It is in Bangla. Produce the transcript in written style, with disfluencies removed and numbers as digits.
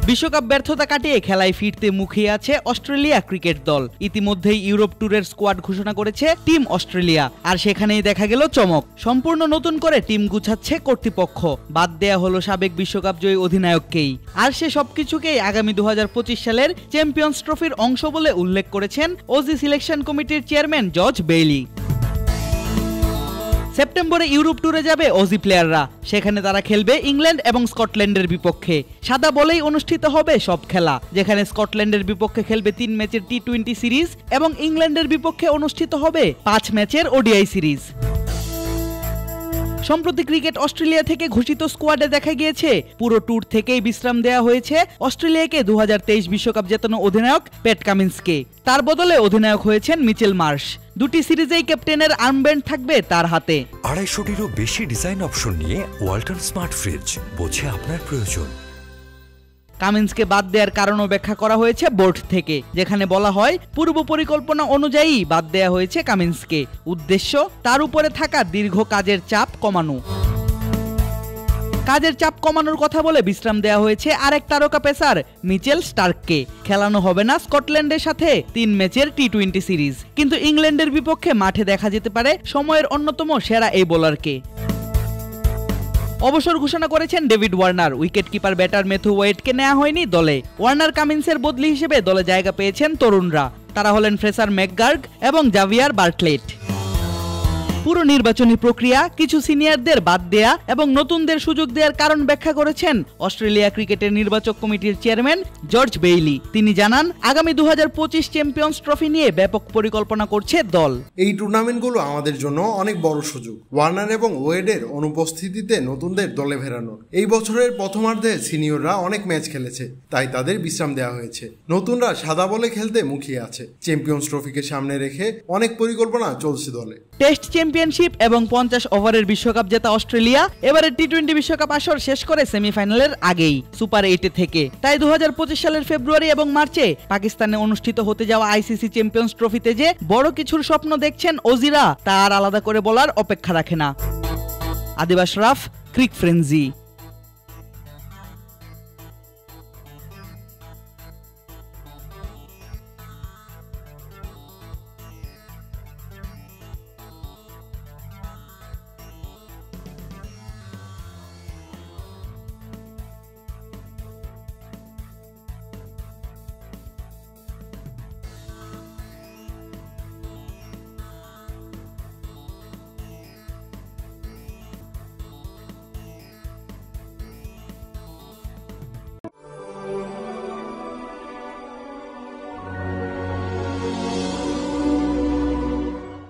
বিশ্বকাপ ব্যর্থতা কাটিয়ে খেলায় ফিরতে মুখিয়ে আছে অস্ট্রেলিয়া ক্রিকেট দল। ইতিমধ্যেই ইউরোপ ট্যুরের স্কোয়াড ঘোষণা করেছে টিম অস্ট্রেলিয়া, আর সেখানেই দেখা গেল চমক। সম্পূর্ণ নতুন করে টিম গুছাচ্ছে কর্তৃপক্ষ। বাদ দেয়া হলো সাবেক বিশ্বকাপ জয়ী অধিনায়ককেই, আর সে সবকিছুকেই আগামী 2025 সালের চ্যাম্পিয়ন্স ট্রফির অংশ বলে উল্লেখ করেছেন অজি সিলেকশন কমিটির চেয়ারম্যান জর্জ বেইলি। সেপ্টেম্বরে ইউরোপ ট্যুরে যাবে অজি প্লেয়াররা। সেখানে তারা খেলবে ইংল্যান্ড এবং স্কটল্যান্ডের বিপক্ষে। সাদা বলেই অনুষ্ঠিত হবে সব খেলা, যেখানে স্কটল্যান্ডের বিপক্ষে খেলবে 3 ম্যাচের টি-20 সিরিজ এবং ইংল্যান্ডের বিপক্ষে অনুষ্ঠিত হবে 5 ম্যাচের ওডিআই সিরিজ। সম্প্রতি ক্রিকেট অস্ট্রেলিয়া থেকে ঘোষিত স্কোয়াডে দেখা গিয়েছে পুরো ট্যুর থেকেই বিশ্রাম দেওয়া হয়েছে অস্ট্রেলিয়াকে 2023 বিশ্বকাপ জেতানো অধিনায়ক প্যাট কামিন্সকে। তার বদলে অধিনায়ক হয়েছেন মিচেল মার্শ। দুটি সিরিজেই ক্যাপ্টেনের আর্মব্যান্ড থাকবে তার হাতে। 250-টিরও বেশি ডিজাইন অপশন নিয়ে ওয়ালটন স্মার্ট ফ্রিজ, বোঝে আপনার প্রয়োজন। কামিন্সকে বাদ দেওয়ার কারণও ব্যাখ্যা করা হয়েছে বোর্ড থেকে, যেখানে বলা হয় পূর্ব পরিকল্পনা অনুযায়ী বাদ দেওয়া হয়েছে কামিন্সকে। উদ্দেশ্য তার উপরে থাকা দীর্ঘ কাজের চাপ কমানো। কাজের চাপ কমানোর কথা বলে বিশ্রাম দেওয়া হয়েছে আরেক তারকা পেসার মিচেল স্টার্ককে। খেলানো হবে না স্কটল্যান্ডের সাথে 3 ম্যাচের টি-20 সিরিজ, কিন্তু ইংল্যান্ডের বিপক্ষে মাঠে দেখা যেতে পারে সময়ের অন্যতম সেরা এই বোলারকে। অবসর ঘোষণা করেছেন David Warner. Wicket keeper batter Matthew ওয়েডকে নেওয়া হয়নি দলে। ওয়ার্নার কামিন্সের বদলি হিসেবে দলে জায়গা পেয়েছেন তরুণরা। তারা হলেন ফ্রেসার ম্যাকগার্গ এবং জাভিয়ার বার্টলেট। পুরো নির্বাচনী প্রক্রিয়া, কিছু সিনিয়রদের বাদ দেয়া এবং নতুনদের সুযোগ দেওয়ার কারণ ব্যাখ্যা করেছেন অস্ট্রেলিয়া ক্রিকেটের নির্বাচক কমিটির চেয়ারম্যান জর্জ বেইলি। তিনি জানান, আগামী 2025 চ্যাম্পিয়ন্স ট্রফি নিয়ে ব্যাপক পরিকল্পনা করছে দল। এই টুর্নামেন্টগুলো আমাদের জন্য অনেক বড় সুযোগ, ওয়ার্নার এবং ওয়েডের অনুপস্থিতিতে নতুনদের দলে ফেরানোর। এই বছরের প্রথমার্ধে সিনিয়ররা অনেক ম্যাচ খেলেছে, তাই তাদের বিশ্রাম দেওয়া হয়েছে। নতুনরা সাদা বলে খেলতে মুখিয়ে আছে। চ্যাম্পিয়ন্স ট্রফিকে সামনে রেখে অনেক পরিকল্পনা চলছে দলে। টেস্ট চ্যাম্পিয়নশিপ এবং 50 ওভারের বিশ্বকাপ জেতা অস্ট্রেলিয়া এবারে টি-20 বিশ্বকাপ আসর শেষ করে সেমিফাইনালের আগেই সুপার 8 থেকে। তাই 2025 সালের ফেব্রুয়ারি এবং মার্চে পাকিস্তানে অনুষ্ঠিত হতে যাওয়া আইসিসি চ্যাম্পিয়ন্স ট্রফিতে যে বড় কিছুর স্বপ্ন দেখছেন অজিরা, তা আর আলাদা করে বলার অপেক্ষা রাখে না। আদিব আশরাফ, ক্রিক ফ্রেঞ্জি।